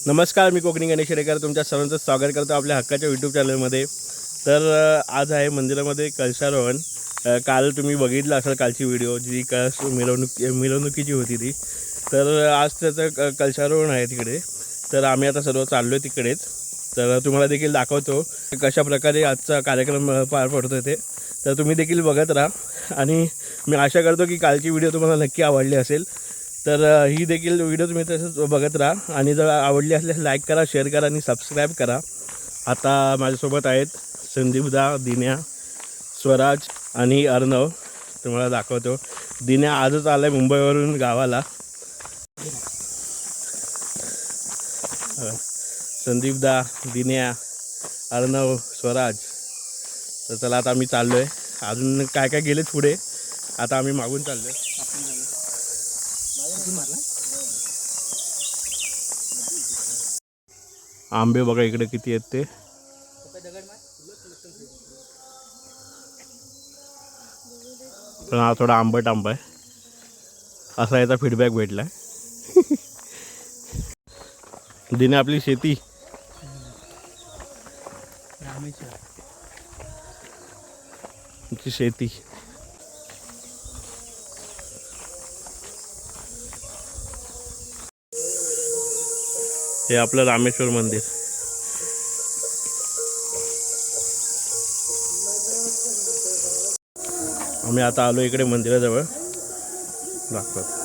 नमस्कार, मी कोकणी गणेश शेडेकर तुमच्या सर्वांचं स्वागत करतो आपल्या हक्काच्या यूट्यूब चॅनलमध्ये। तर आज आहे मंदिरामध्ये कलशारोहण। काल तुम्ही बघितलं असेल कालची व्हिडिओ जी कलश मिरवणुकीची होती ती। तर आज त्याचं कलशारोहण आहे तिकडे। तर आम्ही आता सर्व चाललो आहे तिकडेच। तर तुम्हाला देखील दाखवतो कशा प्रकारे आजचा कार्यक्रम पार पडतो ते। तर तुम्ही देखील बघत राहा आणि मी आशा करतो की कालची व्हिडिओ तुम्हाला नक्की आवडली असेल। तर ही देखील व्हिडिओ तुम्ही तसंच बघत राहा आणि जर आवडली असल्यास लाईक करा, शेअर करा आणि सबस्क्राईब करा। आता माझ्यासोबत आहेत संदीपदा, दिन्या, स्वराज आणि अर्णव। तुम्हाला दाखवतो। दिन्या आजच आला आहे मुंबईवरून गावाला। संदीपदा, दिन्या, अर्णव, स्वराज। तर चला आता आम्ही चाललो आहे। अजून काय काय गेलेत पुढे, आता आम्ही मागून चाललो आहे। आंबे बघा इकडे किती आहेत ते। पण हा थोडा आंबट आंबा आहे असा याचा फीडबॅक भेटला। दिने आपली शेती शेती हे आपलं रामेश्वर मंदिर। आम्ही आता आलो इकडे मंदिराजवळ दाखवत।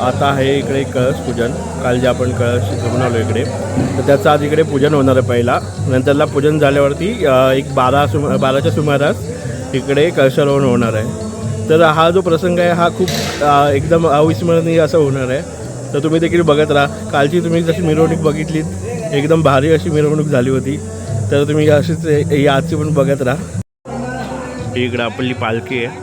आता आहे इकडे कळस पूजन। काल जे आपण कळस घेऊन आलो इकडे, तर त्याचं आज इकडे पूजन होणार आहे पहिला। नंतरला पूजन झाल्यावरती एक 12च्या सुमारास इकडे कलशारोहण होणार आहे। तर हा जो प्रसंग आहे हा खूप एकदम अविस्मरणीय असं होणार आहे। तर तुम्ही देखील बघत राहा। कालची तुम्ही जशी मिरवणूक बघितलीत एकदम भारी अशी मिरवणूक झाली होती। तर तुम्ही अशीच आजची पण बघत राहा। इकडे आपली पालखी आहे।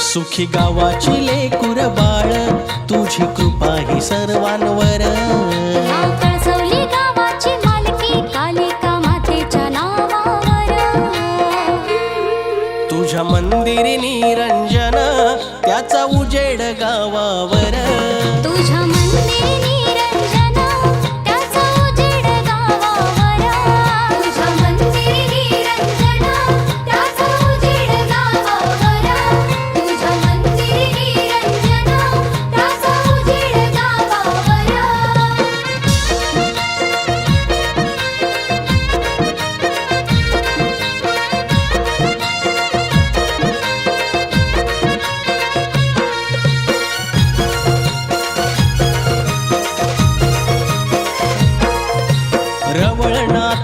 सुखी गावाची लेकुर बाळ, तुझी कृपा ही सर्वांवर। कळसवली गावाची मालकी कालिका मातेच्या नावावर। तुझ्या मंदिरी निरंजन त्याचा उजेड गावावर। तुझ्या मंदिरी निरंजन त्याचा उजेड गावावर।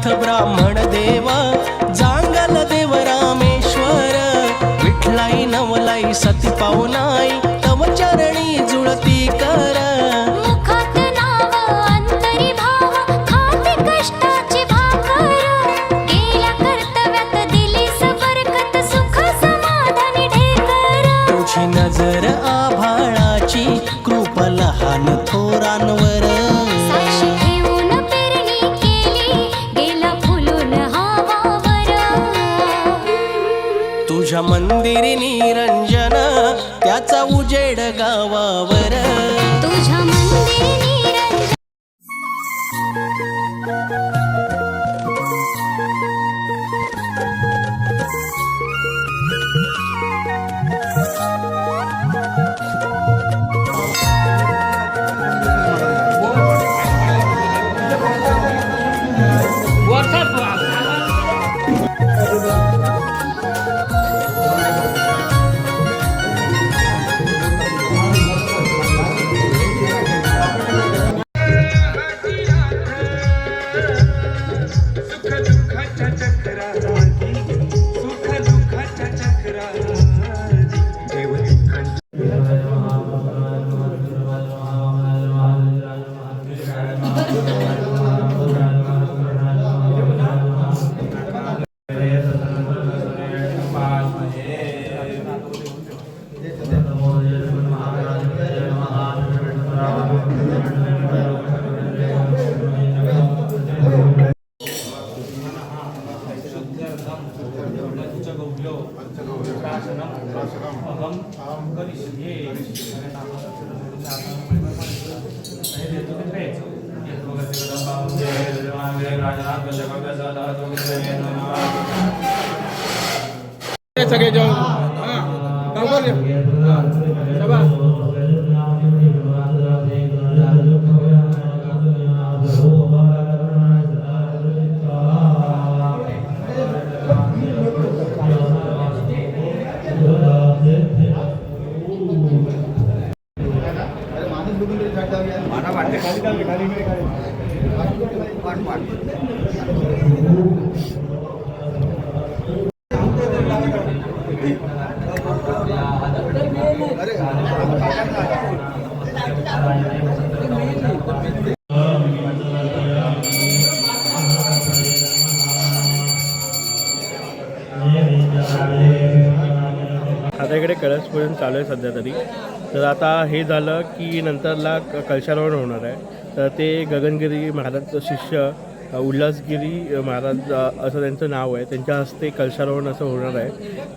विठ्ठलनाथ ब्राह्मण देवा जांगल देव रामेश्वर विठलाई नवलाई सती पावनाई तव चरणी जुळती कर मुखात नाव अंतरी भाव खाती कष्टाची भाकर गेल्या कर्तव्यात दिली सबरकत सुख समाधानी ढेकर तुझी नजर आभाळाची कृप लहान थोरांवर साक्षी ठेवून पेरणी केली गेला फुलून हवावर तुझ्या मंदिरी निरंजन त्याचा उजेड गावावर तुझ्या मंदिरी निरंजन सगळे जाऊन आता इकडे कळस पूजन चालू आहे सध्या तरी. तर आता हे झालं की नंतरला कलशारोहण होणार आहे. तर ते गगनगिरी महाराजचं शिष्य उल्हासगिरी महाराज असं त्यांचं नाव आहे, त्यांच्या हस्ते कलशारोहण असं होणार आहे.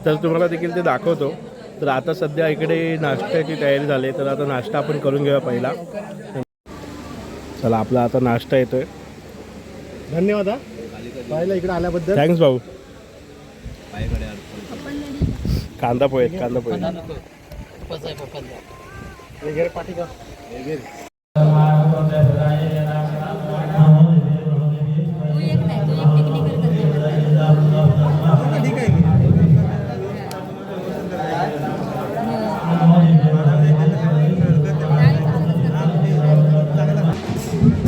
तर तुम्हाला देखील ते दाखवतो. तर आता सध्या इकडे नाश्त्याची तयारी झाली, तर आता नाश्ता आपण करून घेऊया पहिला. चला आपला आता नाश्ता येतोय. धन्यवाद पाहिलं इकडे आल्याबद्दल. थँक्स भाऊ. कांदा पोहे कांदा पोहे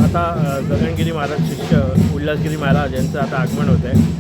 आता गगनगिरी महाराज शिष्य उल्हासगिरी महाराज यांचं आता आगमन होत आहे.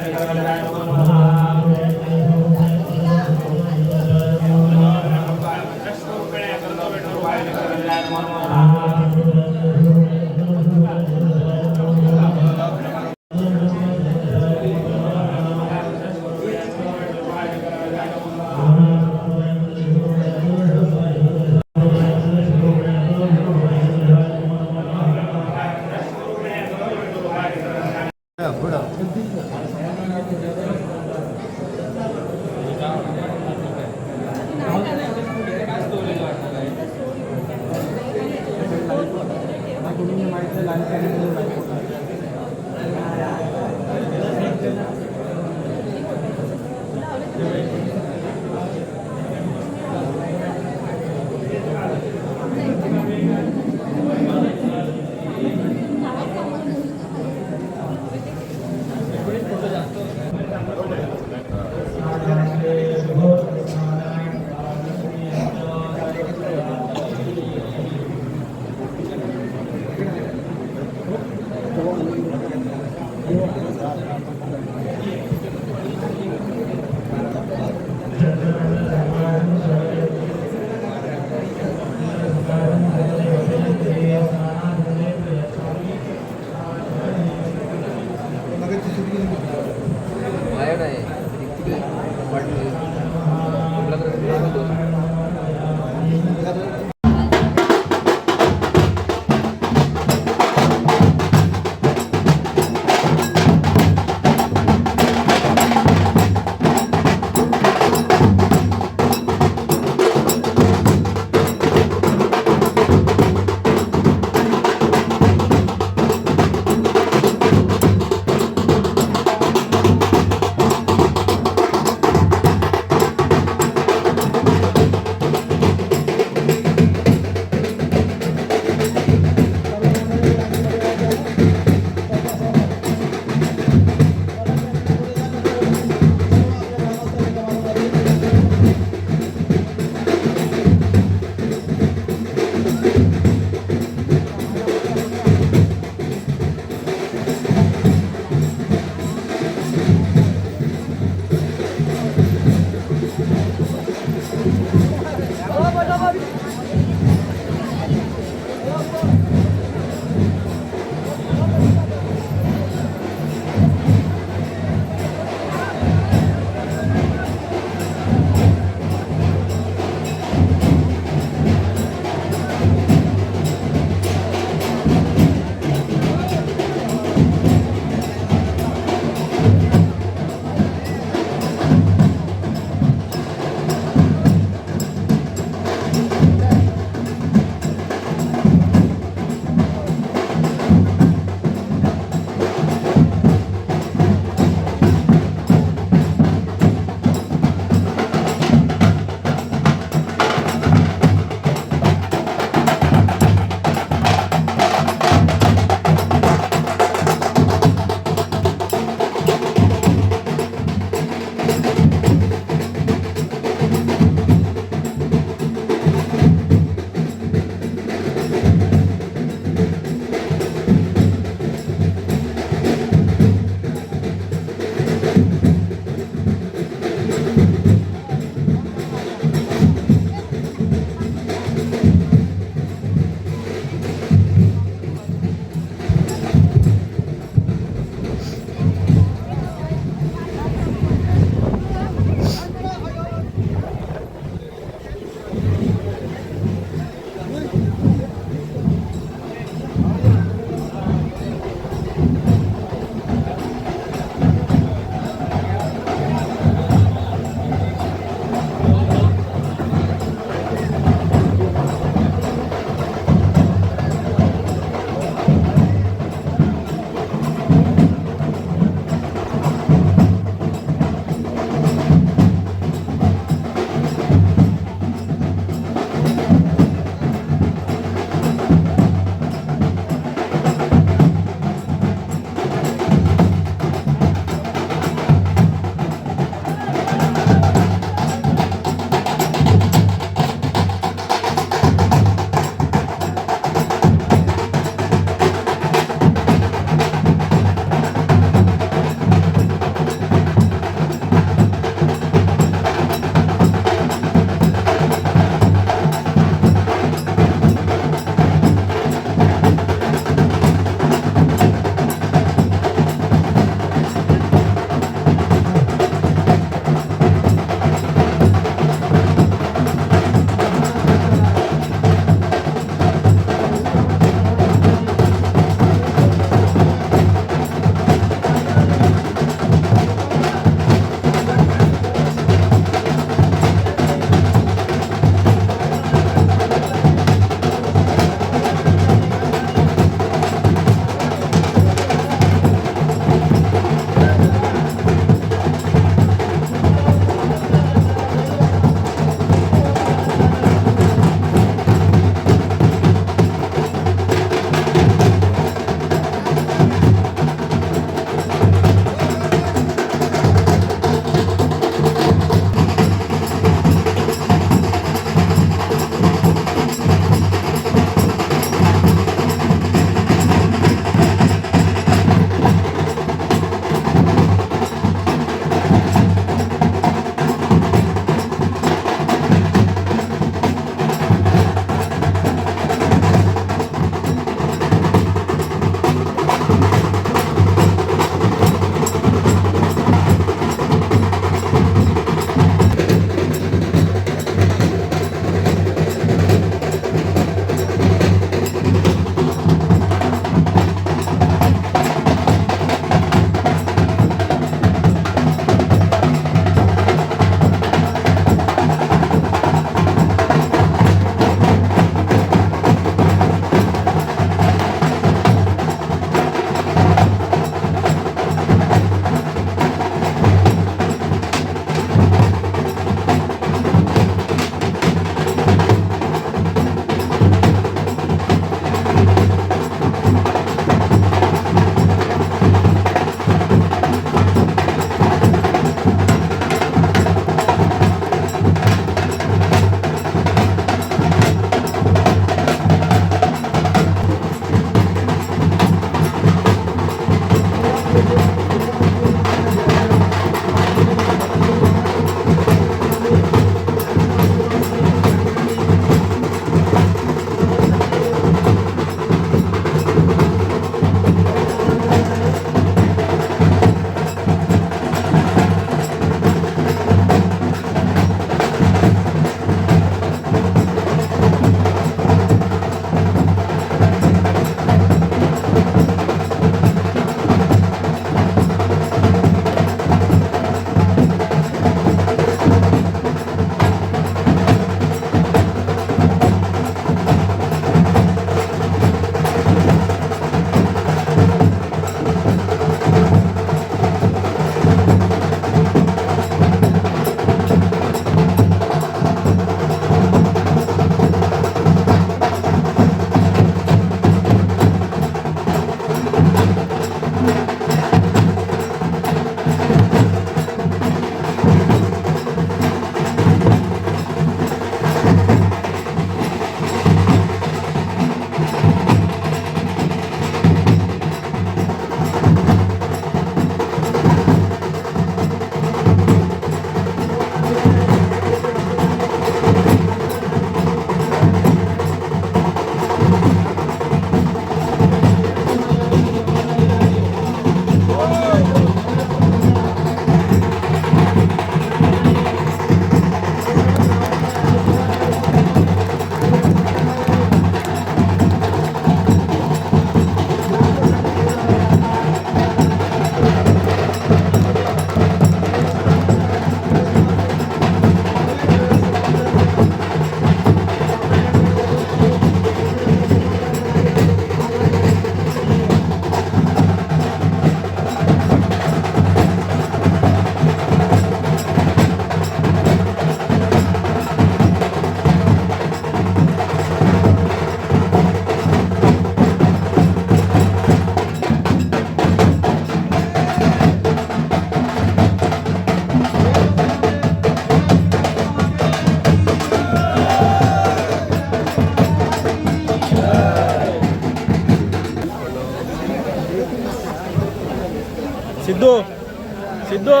सिद्धू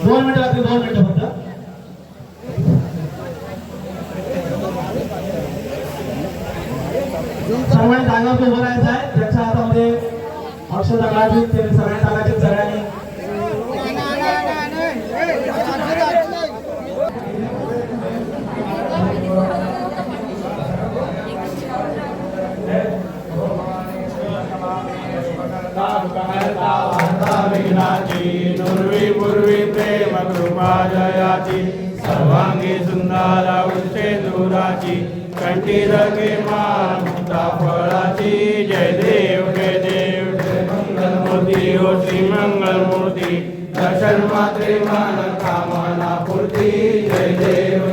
दोन मिनिटं लागतील, 2 मिनिटं फक्त. सर्वांनी जागावर उभं राहायचं आहे. ज्याच्या हातामध्ये अक्षता काढायची ते सगळ्यांनी टाकायचे. सगळ्यांनी नुर्वी पूर्वी प्रेम कृपा जयाची सर्वांगी सुंदरा उच्चे दुराची कंठी रगे मान मुक्ता फळाची जय देव जय मंगलमूर्ती हो श्री मंगलमूर्ती दर्शन मात्रे मान कामना पूर्ती जय देव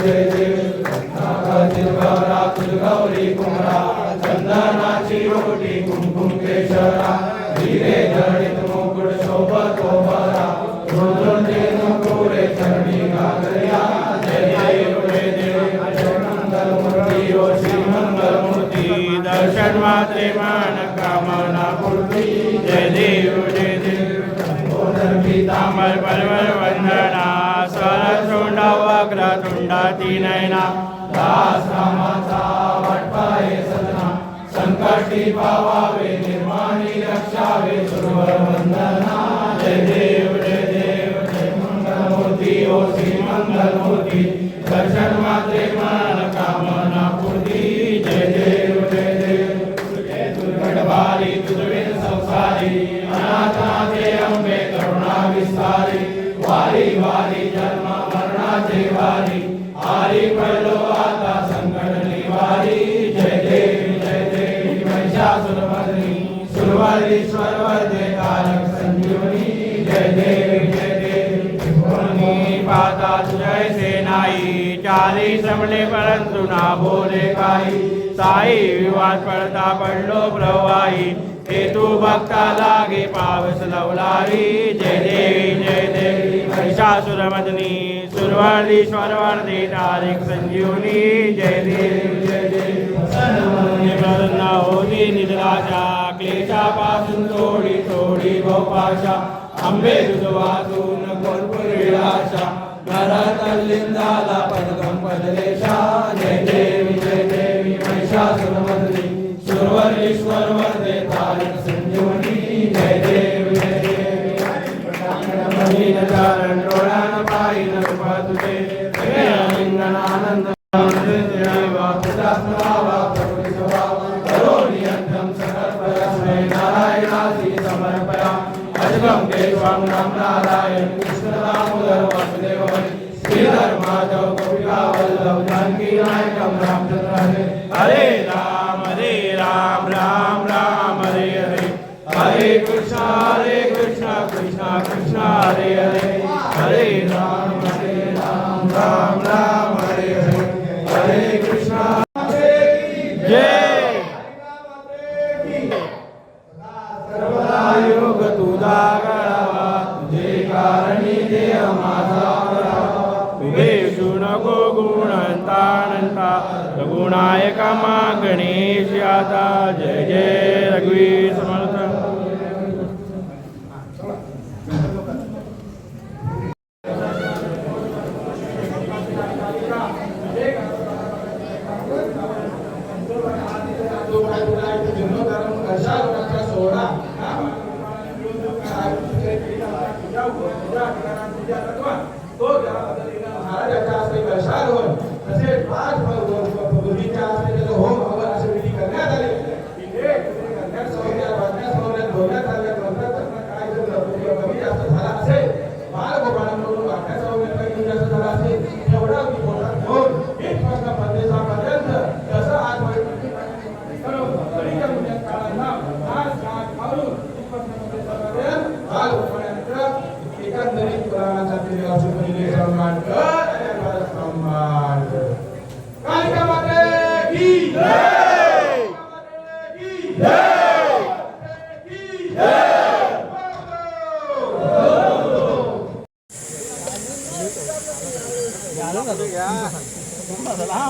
गौरी कुमरा चंदनाची रोटी कुमकुम केशरा हिरे जडित मुकुट शोभत बरा चरणी गागरिया जय देव मंगलमूर्ती हो श्री मंगलमूर्ती दर्शन मात्रे मान कामना पूर्ती जय देव पीतांबर परवर वंदना स्वर शोंडा वक्र तुंडाती नयना दास रामाचा वाटपाये सदना संकटी पावावे निर्माणी रक्षावे सुरवर वंदना जय देव जय मंगलमूर्ती ओ श्री मंगलमूर्ती दर्शन मात्रे मन कामना पूर्ती जय देव जय दुर्गढवारी तुझविन संसारी अनाथनाथे अंबे करुणा विस्तारी वारी वारी जन्म मरणाचे वारी आरी पडलो आता संकट निवारी जय देव महिषासुरमर्दिनी सुरवरीश्वर वरदे तारक संजीवनी जय देव पाता जैसे नाई चाली समले परंतु ना बोले काही साई विवाद पडता पडलो प्रवाही हेतू भक्ता लागे पावस लवलारी जय देवी महिषासुरमर्दिनी सुरवरीश्वर वरदे तारक संजीवनी जय देव प्रसन्न होती निद्राचा क्लेशापासून थोडी थोडी गोपाशा अंबे तुझ वाचून भरपूर विलाशा नरतल्लिंदाला पदकं पदलेशा जय देवी महिषासुरमर्दिनी सुरवरीश्वर वरदे तारक संजीवनी जय देवी चरण डोळ्यान पाहिन कृपा तुझे लिंगन आनंद नारायणासी समर्पया अजगम देवां राम नारायण कृष्ण दामोदर वासुदेव श्रीधर माधव गोपिका वल्लभ जानकी नायकम रामचंद्र हरे राम राम राम हरे हरे हरे कृष्ण कृष्ण कृष्ण हरे हरे हरे राम राम हरे हरे हरे कृष्ण जय योग तुझा गळावा तुझे कारणी देह माझा तुझे नको गुणंता रघुनायका मा गणेश आता जय जय रघुवीर समर्थ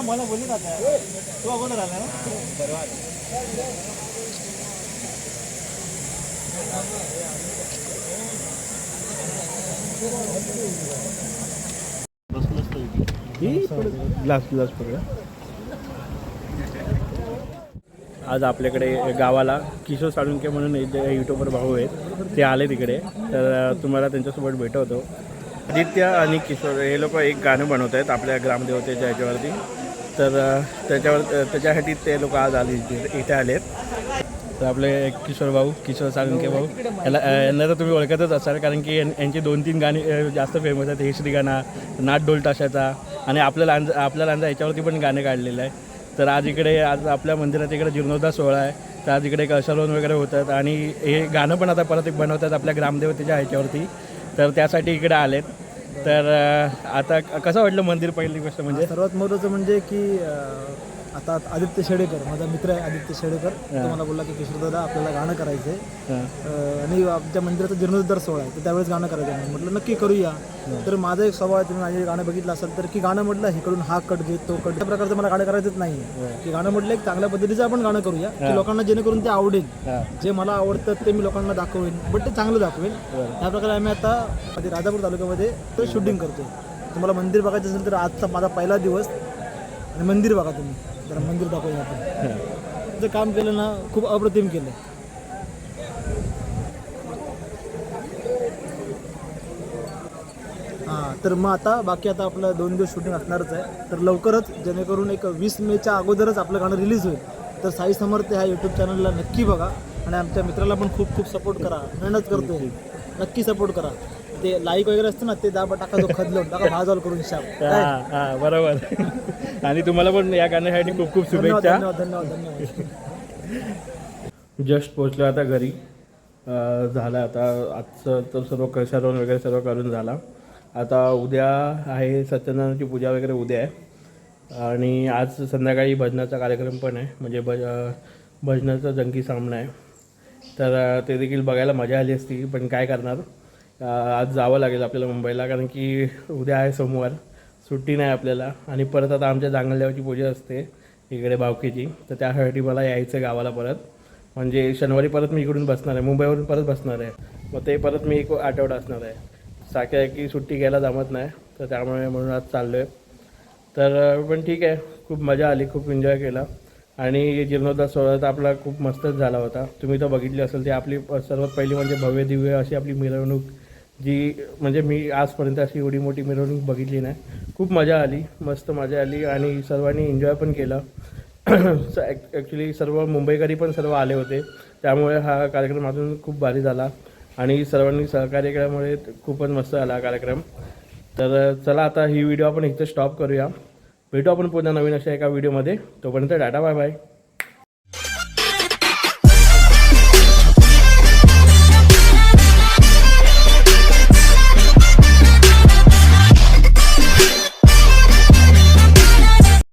मला बोलली तू अगोदर आला ना ग्लास ग्लास पकडा. आज आपल्याकडे गावाला किशोर साळुंके म्हणून यूट्यूबर भाऊ आहेत, ते आले तिकडे. तर तुम्हाला त्यांच्यासोबत भेटवतो. आदित्य आणि किशोर हे लोक एक गाणं बनवत आहेत आपल्या ग्रामदेवतेच्या ह्याच्यावरती. तर त्याच्यासाठी ते लोक आज आले इथे आलेत. तर आपले किशोर भाऊ, किशोर साळुंके भाऊ, यांना तर तुम्ही ओळखतच असाल, कारण की यांची 2-3 गाणी जास्त फेमस आहेत. हे श्री गाणा, नाट ढोल ताशाचा, आणि आपल्या लांजा याच्यावरती पण गाणे काढलेलं आहे. तर आज आपल्या मंदिरात इकडे जीर्णोद्धार सोहळा आहे. तर आज इकडे कळशारोहण वगैरे होतात, आणि हे गाणं पण आता परत एक बनवतात आपल्या ग्रामदेवतेच्या ह्याच्यावरती. तर त्यासाठी इकडे आलेत. तर आता कसं वाटलं मंदिर? पहिली गोष्ट म्हणजे सर्वात महत्त्वाचं म्हणजे की आता आदित्य शेडेकर, माझा मित्र आहे आदित्य शेडेकर, तो मला बोलला की किशोर दादा आपल्याला गाणं करायचं आहे आणि आमच्या मंदिराचा जीर्णोद्धार सोहळा आहे, तर त्यावेळेस गाणं करायचं आहे. म्हटलं नक्की करूया. तर माझा एक स्वभाव आहे, तुम्ही माझे गाणं बघितलं असेल तर, की गाणं म्हटलं इकडून हा कट घे तो कट, त्या प्रकारचं मला गाणं करायचंच नाही आहे. की गाणं म्हटलं एक चांगल्या पद्धतीचं आपण गाणं करूया की लोकांना जेणेकरून ते आवडेल. जे मला आवडतं ते मी लोकांना दाखवेन, बट ते चांगलं दाखवेन. त्याप्रकारे आम्ही आता राजापूर तालुक्यामध्ये ते शूटिंग करतो. तुम्हाला मंदिर बघायचं असेल तर आजचा माझा पहिला दिवस, आणि मंदिर बघा तुम्ही, जरा मंदिर दाखवूया आपण. जे काम केलं ना खूप अप्रतिम केलं. हां, तर मग आता बाकी आता आपलं 2 दिवस शूटिंग असणारच आहे. तर लवकरच, जेणेकरून एक 20 मेच्या अगोदरच आपलं गाणं रिलीज होईल. तर साई समर्थ ह्या यूट्यूब चॅनलला नक्की बघा, आणि आमच्या मित्राला पण खूप खूप सपोर्ट करा. मेहनत करतोय, नक्की सपोर्ट करा. ते लाईक वगैरे असतं ना, ते दाबा टाका, जो खदलवून टाका, भाजॉल करून शाप. हां बरोबर. आणि तुम्हाला पण या गाण्यासाठी खूप खूप शुभेच्छा. धन्यवाद धन्यवाद धन्यवाद. जस्ट पोचलो आता घरी. झालं आता आजचं तर सर्व कळशारोहण वगैरे सर्व करून झाला. आता उद्या आहे सत्यनारायणाची पूजा वगैरे उद्या आहे, आणि आज संध्याकाळी भजनाचा कार्यक्रम पण आहे, म्हणजे भजनाचा जंगी सामना आहे. तर ते देखील बघायला मजा आली असती, पण काय करणार, आज जावं लागेल आपल्याला मुंबईला, कारण की उद्या आहे सोमवार, सुट्टी नाही आपल्याला. आणि परत आता आमच्या जांगलदेवाची पूजा असते इकडे भावकीची, तर त्यासाठी मला यायचं गावाला परत. म्हणजे शनिवारी परत मी इकडून बसणार आहे, मुंबईवरून परत बसणार आहे. मग ते परत मी 1 आठवडा असणार आहे. सारख्या की सुट्टी घ्यायला जमत नाही, तर त्यामुळे म्हणून आज चाललो आहे. तर पण ठीक आहे, खूप मजा आली, खूप एन्जॉय केला. आणि जीर्णोद्धार सोहळा तर आपला खूप मस्तच झाला होता. तुम्ही तर बघितली असेल, ती आपली सर्वात पहिली म्हणजे भव्य दिव्य अशी आपली मिरवणूक, जी म्हणजे मी आजपर्यंत अशी एवढी मोठी मिरवणूक बघितली नाही. खूप मजा आली, मस्त मजा आली, आणि सर्वांनी एन्जॉय पण केलं. ॲक्च्युली सर्व मुंबईकरी पण सर्व आले होते, त्यामुळे हा कार्यक्रम अजून खूप भारी झाला, आणि सर्वांनी सहकार्य केल्यामुळे खूपच मस्त झाला हा कार्यक्रम. तर चला आता ही व्हिडिओ आपण इथे स्टॉप करूया. भेटू आपण पुन्हा नवीन अशा एका व्हिडिओमध्ये. तोपर्यंत टाटा बाय बाय.